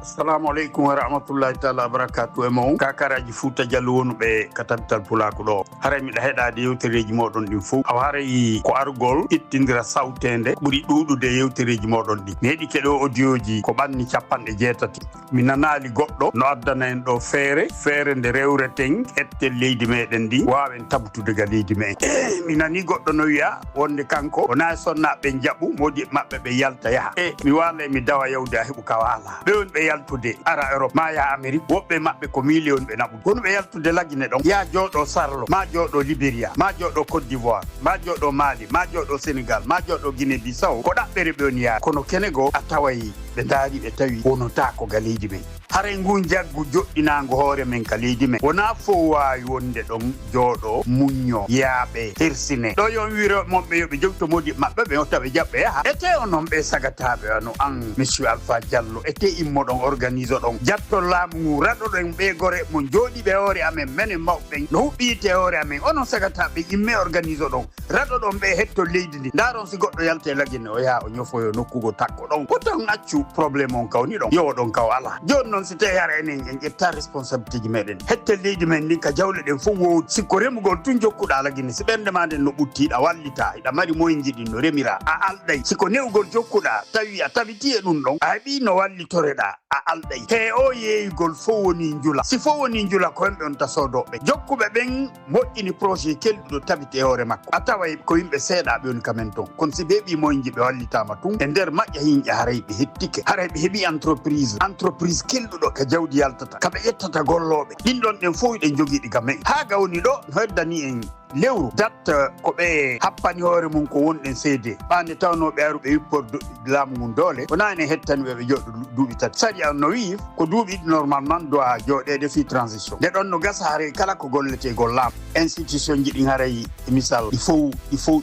Assalamu alaikum wa rahmatullahi ta'ala wa barakatuh e mon kakaraji Fouta Jallo wonɓe ka tabital pulaku ɗo haray miɗa heɗade yewtereji moɗon ɗin fof awa haray ko argol ittindira sawtende ɓuuri ɗuɗude yewtereji moɗon ɗi mi heeɗi keɗo audioji ko ɓanni 60 mi nanali goɗɗo no addana en ɗo feere nde rewreten ette leydi meɗen ndi wawen tabtude ga leydi meɗen mi nani goɗɗo no wiya wonde kanko wona sonnaɓe jaɓu modi mabɓe ɓe yalta yaha mi wala mi dawa yawde a heɓu ka wala ɓe won ɓe yaltude ara Europe ma ya Amérique woɓɓe mabɓe ko million ɓe naɓu kono ɓe yaltude lagine ɗon ya jooɗo Sarlo ma jooɗo Libéria ma jooɗo Côte d'Ivoire ma jooɗo Mali ma jooɗo Sénégal ma jooɗo Guinée Bissau ko ɗaɓɓere ɓe woni yaade kono kenego a taway ɓe daari ɓe tawi wonota ko ga leydi men haray ngu jaggu joɗɗinago hoore men ka leydi men wona fo wawi wonde ɗon jooɗo muñño yaaɓe hirsine ɗo yon wiro monɓe yoɓe jogto modi mabɓe ɓe otta ɓe jaɓɓe yaha ete o noon ɓe sagataɓe ano an monsieur Alpha Diallo ete immo ɗon organise ɗon jattol laamu ngu raɗoɗen ɓe gore mo jooɗiɓe hoore amen menen mawɓen no huɓɓiite hoore amen onon sagataɓe imme organise ɗon raɗoɗon ɓe hetto leydi ndi ndaron si goɗɗo yalte lagine o yaha o ñofoyo nokkugo takko ɗon potan accu probléme on kawni ɗon yowo ɗon kaw ala joni noon si tawi hara enen en ƴetta responsabilité ji meɗen hette leydi men ndin ka jawle ɗen fof wowdi sikko remugol tun jokkuɗa lagine si ɓernde ma nden no ɓuttiɗa wallita iɗa mari moyenji ɗin no remira a alɗay siko newgol jokkuɗa tawi a tabiti e ɗum ɗon a heeɓi no wallitoreɗa a alɗay he o yeeygol fof woni njula si fof woni njula ko hemɓe on tasodoɓe jokkuɓe ɓen moƴƴini projet kelɗuɗo tabiti e hoore makko a taway ko yimɓe seeɗa ɓe woni kamen toon kono si ɓe ɓi moyenji ɓe wallitama tun e nder maƴƴa yimɓe haray ɓe hettike haray ɓe heeɓi entreprise kelɗuɗo ka jawdi yaltata kaɓe ƴettata golloɓe ɗin ɗon ɗen fof ɗen jogiiɗi ka men ha gawni ɗo no heddani en lewru datte ko ɓe happani hoore mum ko wonɗen seede ɓande tawnoɓe aruɓe wipporde laamu mum doole wona ene hettani ɓeɓe jooɗo duuɓi tati sadi an no wi ko duuɓi ɗi normalement doit jooɗede fi transition nde ɗon no gasa haray kala ko golletegol laamu institution ji ɗin haray misal il faut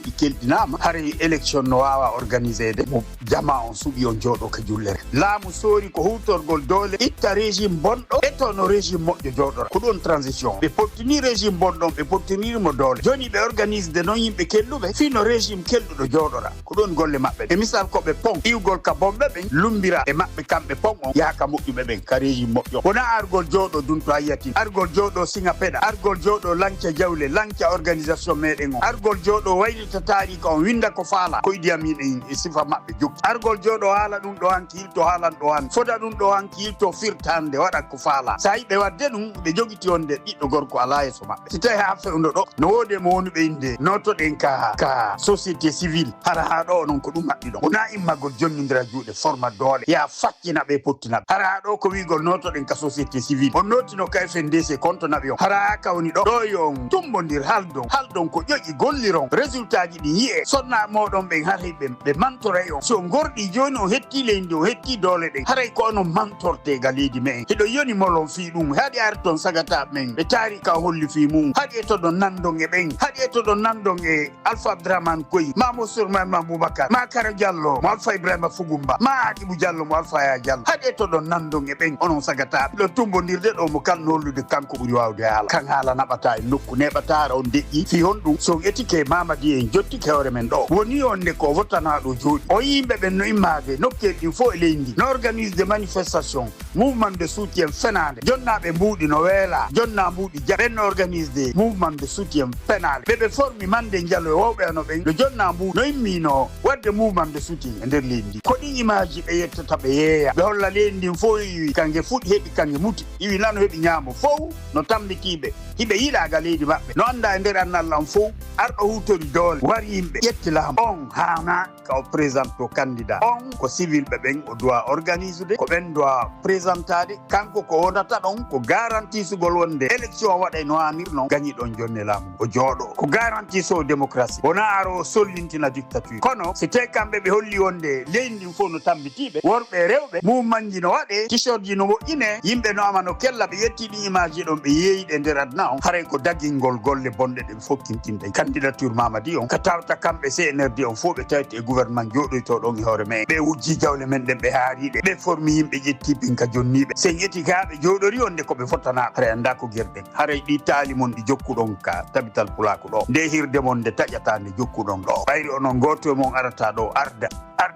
ɗi kelɗinama haray élection no wawa organisé de mo jama on suuɓi on jooɗo ka jullere laamu soori ko hutorgol doole itta régime bonɗo e to no régime moƴƴo jooɗora ko ɗon transition ɓe pottini régime bonɗon ɓe pottinirimo doole joni ɓe organise de noon yimɓe kelluɓe fino régime kelɗuɗo jooɗora ko ɗon golle maɓɓe e misal koɓe pon iwgol ka bomɓe ɓen lumbira e maɓɓe kamɓe pon on yaha ka moƴƴuɓe ɓen ka régime moƴƴo wona argol jooɗo dunto a yiyati argol jooɗo singa peɗa argol jooɗo lanca jawle lanca organisation meɗen on argol jooɗo waylita tarika on winda ko faala ko Idi Amin en e sifa maɓɓe jogti argol jooɗo haala ɗum ɗo hanki yilto haalan ɗo han foda ɗum ɗo hanki yilto firtande waɗa ko faala sa yi ɓe wadde ɗum ɓe jogiti wonde ɓiɗɗo gorko ala yeeso maɓɓe si tawi ha fewno ɗo no wode mo woni ɓe inde notoɗen ka société civile hara ha ɗo non ko ɗum maɓɓi ɗon wona immagol jonnidira juuɗe forma doole ya faccina ɓe pottinaɓe hara ha ɗo ko wigol notoɗen ka société civile on notino ka FNDC kontonaɓe on hara ha kawni ɗo yon tumbodir haldon ko ƴoƴi golliron résultat ji ɗi yiye sonna moɗon ɓen haray ɓe mantoray on so gorɗi joni on hetti leydi on hetti doole ɗen haray ko onon mantorte ga leydi men heɗo yoni molon fi ɗum haɗi ari toon sagataɓe men ɓe taari ka holli fi mum haɗi e to ɗon nandon e ɓen haɗi e to ɗon nandon e Alpha Abdraman Koyi ma Moussor Mama Boubacar ma Kara Diallo mo Alpha Ibrahima Fugumba ma Ibou Diallo mo Alpha Ya Diallo haɗi e to ɗon nandon e ɓen onon sagataɓe ɗo tumbodirde ɗo mo kalno hollude kanko ɓuuri wawde haala kan haala naɓata e nokku neɓatara on deƴƴi fi honɗum so ƴettike Mamadi en jottike hoore men ɗo woni onde ko wottanaɗo jooɗi o yimɓe ɓen no immade nokkel ɗin fof e leydi no organise de manifestation mouvement de soutien fenade jonnaɓe mbuuɗi no weela jonna mbuuɗi jaɓen no organise de mouvement de soutien penale ɓeɓe formi mande Diallo e wowɓe ano ɓen no jonna mbuuɗi no immino wadde mouvement de soutien e nder leydi ndi ko ɗin image ɓe yettata ɓe yeeya ɓe holla leydi ndin fof iwi kangue fuɗi heeɓi kangue muti iwi nano heeɓi ñaamo fof no tambitiɓe hiɓe yiiɗaga leydi maɓɓe no anda e nder annallah on fof arɗo hutori doole wari yimɓe ƴetti laamu on hana ka o présente o candidat on ko civil ɓe ɓen o doit organise de ko ɓen doit présentade kanko ko wonata ɗon ko garantie sugol wonde élection o waɗa no hanir noon gañi ɗon jonne laamu o jooɗo ko garantie so démocratie wona aro sollintina dictature kono si tawi kamɓe ɓe holli wonde leydi ndin fof no tambitiɓe worɓe rewɓe mouvement ji no waɗe t-shirt ji no moƴƴine yimɓe no ama no kella ɓe yetti ɗi image ji ɗon ɓe yeeyiɗe nder adna on haray ko daguingol golle bonɗe ɗen fof kintinɗe candidature Mamadi on ka tawta kamɓe CNRD on fof ɓe tawti e gouvernement joɗoyto ɗon e hoore men ɓe wujji jawle men ɗen ɓe haariɗe ɓe formi yimɓe ƴetti pin ka jonniɓe sen ƴetti ka ɓe jooɗori on nde koɓe fottanaɓe haray anda ko guerɗen haray ɗi taali mon ɗi jokkuɗon ka tabital pulaku ɗo nde hirde mon nde taƴata nde jokkuɗon ɗo ɓayri onon goto e mon arata ɗo arda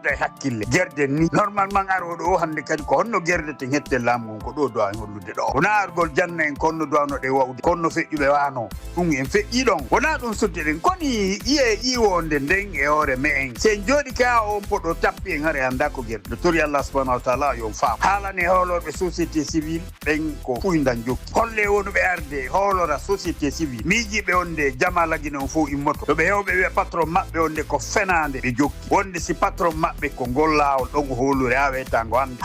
wadda hakkille gerde ni normalement arodo o hande kadi ko honno gerde te hette lamu ko do do ay hollude do wona argol janna en konno do no de wawde konno feƴƴube wano dum en feƴƴi don wona dum sudde den koni iye iwonde den e hore me en sen jodi ka on podo tappi en hare anda ko gerde tori Allah subhanahu wa ta'ala yo faam halane holobe société civile ben ko fuyndan jokki holle wonu be arde holora société civile miijibe onde jamalagi non fu immoto to be hewbe we patron mabbe onde ko fenande be jokki wonde si patron mabbe ko gollawol don holure awe tango ande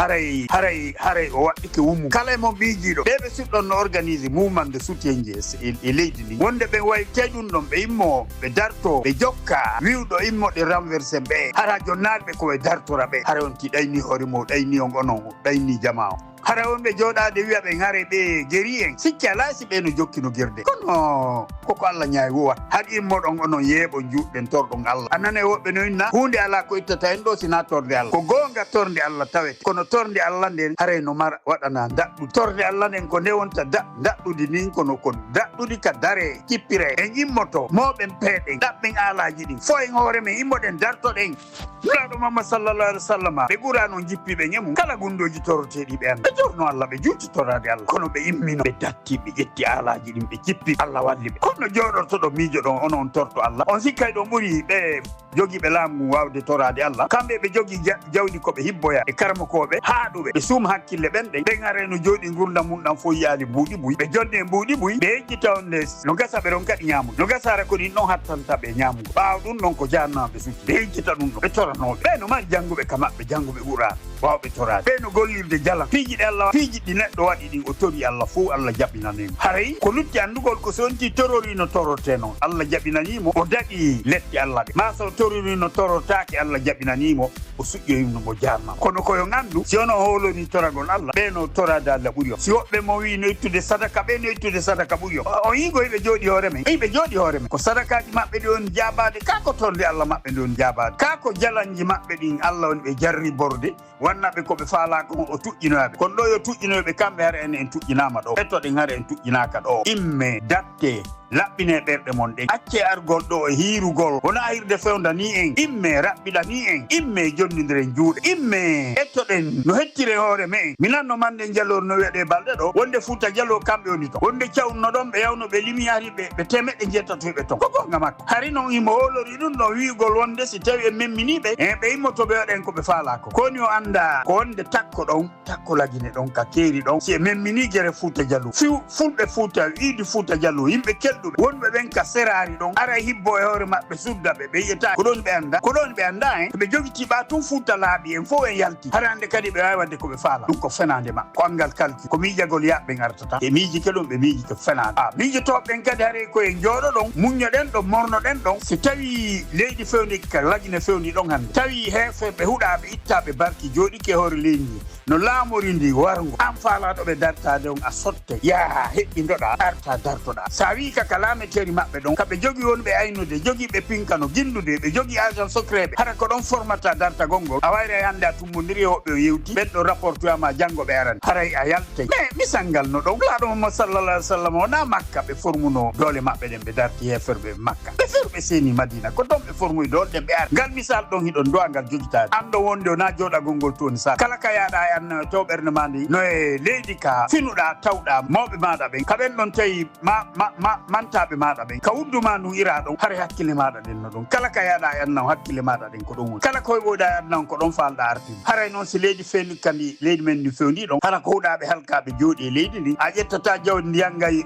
haray o waddi ke wumu kala mo miijido be suddon organiser mouvement de soutien e leydi ni wonde be way teydun don be immo be darto be jokka wiwdo immo de renverser be hara jonnalbe ko be dartora be hara on ti dayni hore mo dayni on onon dayni jama'o hara wonɓe jooɗaade wiya ɓen hare ɓe geri en sikki alaa si ɓe no jokkino gerde kono koko Allah ñaawi wowat haɗi immoɗon onon yeeɓo juuɗɗen torɗon Allah annane woɓɓe no inna hunde alaa ko ittata en ɗo sina torde Allah ko goonga torde Allah tawete kono torde Allah nden haray no mara waɗana daɗɗu torde Allah nden ko nde wonta daɗɗude nin kono ko daɗɗude ka dare kippire en immoto moɓen peeɗen ɗaɓɓen alaaji ɗin fo en hoore men immoɗen dartoɗen nulaaɗo Muhammad sallallahu alaihi wa sallam ɓe ɓura noon jippiɓe ñemu kala gundoji toroteɗi ɓe anda jorno Allah ɓe juttitorade Allah kono ɓe immino ɓe datti ɓe ƴetti alaji ɗin ɓe jippi Allah walli ɓe kono joɗorto ɗo miijo ɗon onon torto Allah on sikkay ɗon ɓuuri ɓe jogiiɓe laamu wawde torade Allah kamɓe ɓe jogii jawdi koɓe hibboya e karmakoɓe haaɗuɓe ɓe suuma hakkille ɓenɗen ɓen areno jooɗi gurdam mum ɗam fof yiyaali mbuuɗi buy ɓe jonde mbuuɗi buy ɓe hejjita onde no gasa ɓe ɗon kadi ñaamude no gasara ko ɗin ɗon hattanta ɓe ñaamugo ɓaawa ɗum ɗon ko jannaɓe sutti ɓe hejjita ɗum ɗon ɓe toranoɓe ɓe no mari jannguɓe ka maɓɓe jannguɓe ɓuuraɓe wawɓe torade ɓe no gollirde jalam piiji ɗe Allah piiji ɗi neɗɗo waɗi ɗin o tori Allah fof Allah jaɓinanimo haray ko lutti andugol ko sonti torori no torote noon Allah jaɓinanimo o daɗi letti Allah ɗe ma so torori no torotake Allah jaɓinanimo o suƴƴoyimno mo jarnama kono koyo gandu si ono holoni toragol Allah ɓe no torade Allah ɓuuri o si woɓɓe mo wi no ittude sadaka ɓe no ittude sadaka ɓuuri o yigo ɓe jooɗi hoore men ɓe jooɗi hoore men ko sadakaji maɓɓe ɗi on jabade kako torde Allah maɓɓe ɗi on jabade kako jalanji maɓɓe ɗin Allah on ɓe jarri borde wannaɓe koɓe faalaka on o tuƴƴinoyaɓe kono ɗo yo tuƴƴinoɓe kamɓe hara ene en tuƴƴinama ɗo ɓettoɗen hara en tuƴƴinaka ɗo imme datte laɓɓine ɓerɗe mon ɗen acce argol ɗo e hiirugol wona hirde fewda ni en imme raɓɓiɗa ni en imme jonnodiren juuɗe imme ettoɗen no hettire hoore me en minanno mande jalor no wiyaɗe balɗe ɗo wonde Fuuta Jallo kamɓe woni ton wonde cawno ɗon ɓe yawno ɓe limiyari ɓe temeɗɗe jettatoyɓe ton ko gonga makko hari noon imo holori ɗum ɗo wiigol wonde si tawi en memminiɓe e ɓe immotoɓe waɗen koɓe faalako koni o anda ko wonde takko ɗon takko lagine ɗon ka keeri ɗon si e memmini gere Fuuta Jallo fulɓe Fuuta wiidi Fuuta Jallo yimɓe wonɓe ɓen ka serari ɗon ara hibbo e hoore maɓɓe sudda ɓe yiyata ko ɗon ɓe anda en ɓe jogitiɓa tun Fuuta laaɓi en fof en yalti harande kadi ɓe wawi wadde koɓe faala ɗum ko fenade maɓɓe ko angal kalki ko miijagol yaɓɓen artata e miiji ke ɗon ɓe miiji ko fenade miijotoɓen kadi haare koyen jooɗo ɗon muñoɗen ɗon mornoɗen ɗon si tawi leydi fewni ka lagine fewni ɗon hande tawi heefe ɓe huuɗaɓe ittaɓe barki jooɗike hoore leydi no laamori ndi wargo an faalaɗo ɓe dartade on a sotte yaa heɓɓindoɗa arta dartoɗa sa wi kaka laameteri maɓɓe ɗon kaɓe jogui wonɓe aynude joguiɓe pinkano guindude ɓe jogui agent secret ɓe hara ko ɗon formata dartagol ngol a wayre hande a tummodiri e woɓɓe o yewti ɓen ɗo rapport tuyama janggo ɓe arani haray a yalte mais misal ngal no ɗon laaɗo Muhammad sallallah alih w sallam wona Makka ɓe formuno doole maɓɓe ɗen ɓe darti heferɓe Makka ɓe ferɓe seeni Madina ko ɗon ɓe formuy doole ɗen ɓe ari ngal misal ɗon hiɗon dowangal jogitade anɗo wonde wona joɗagol ngol toni sa kala ka yaɗa an to ɓerde ma ndi no e leydi ka finuɗa tawɗa mawɓe maɗa ɓen kaɓen ɗon tawi mantaɓe maɗa ɓen ka wudduma ndu ira ɗon haare hakkille maɗa ɗen no ɗon kala ka yaɗa e annaw hakkille maɗa ɗen ko ɗon woni kala koye ɓoyɗa e annaw ko ɗon falɗa artide haray noon si leydi fewni kandi leydi men ndi fewndi ɗon hara ko huɗaɓe halkaɓe jooɗi e leydi ndi a ƴettata jawdi ndi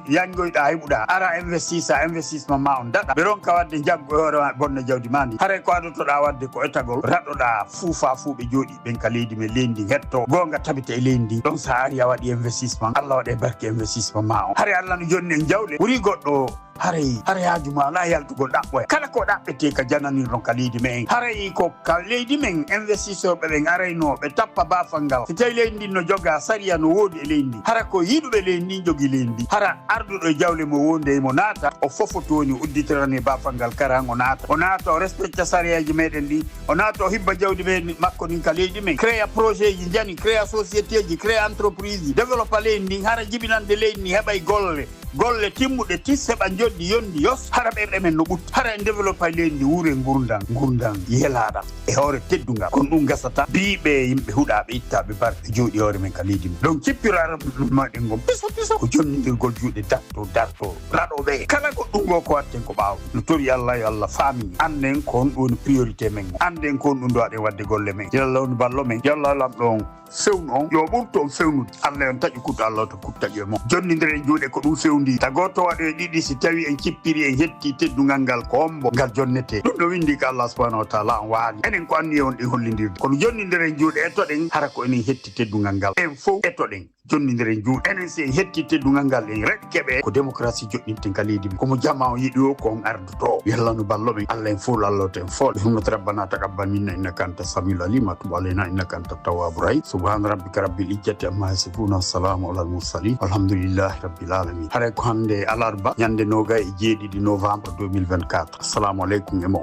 yangoyɗa heɓuɗa ara investissement ma on daɗa ɓe ronka wadde jaggo e hoore ma bonne jawdi ma ndi haray ko adotoɗa wadde ko etagol raɗoɗa fuufa fuu ɓe jooɗi ɓen ka leydi men leydi ndi hetto gonga tabita e leydi ndi ɗon sa ari a waɗi investissement Allah waɗe barke investissement ma on haray Allah no jonni en jawle ɓuuri goɗɗo haray haajuma ala yaltugol ɗaɓɓoya kala ko ɗaɓɓete ka jananirɗon ka leydi men haray ko ka leydi men investisseur ɓe ɓen arayno ɓe tappa bafal ngal so tawi leydi ndi no joga sariya no woodi e leydi ndi hara ko yiɗuɓe leydi ndi jogui leydi ndi hara arduɗo e jawle mo wonde mo naata o fofotoni udditirani bafal ngal karan o naata o respecta sariyaji meɗen ɗi o naata o hibba jawdi men makko ɗin ka leydi men créa projet ji jani créa société ji créa entreprise ji développa leydi ndin hara jibinande leydi ndi heɓay golle golle timmude tisse ba joddi yondi yos hara be men no but hara développa lendi wure gurdang yelada e hore teddunga kon dum gasata biibe yimbe hudabe ittabe barke jodi hore men kalidi donc cippirara ma de ngom piso ko jonnidirgol juude darto rado be kala ko dum go ko watten ko baaw no tori Allah fami anden kon don priorité men anden kon dum do ade wadde golle men yalla on ballo men yalla lam don fewno yo burto fewnu Allah on taji kutta Allah to kutta mo jonnindire juude ko dum fewndi tagoto wade didi si tawi en cippiri en hetti teddungal gal ko ombo gal jonnete dum do windi ka Allah subhanahu wa ta'ala waali enen ko anni on de hollindirde kono jonnindire juude e to den hara ko enen hetti teddungal gal en fo e to den jonnindire juude enen se hetti teddungal gal en rekkebe ko démocratie jonninte kalidi ko mo jama o yidi o ko on arduto yalla no ballobe Allah en fo Allah to en fo humma rabbana taqabbal minna innaka antas samiul alim wa tub alaina innaka antat tawwabur rahim subhana rabbika rabbil izzati amma yasifun assalamu alal mursalin alhamdulillahi rabbil alamin hare ko hande alarba nyande noga e jeedidi novembre 2024 assalamu alaikum e mo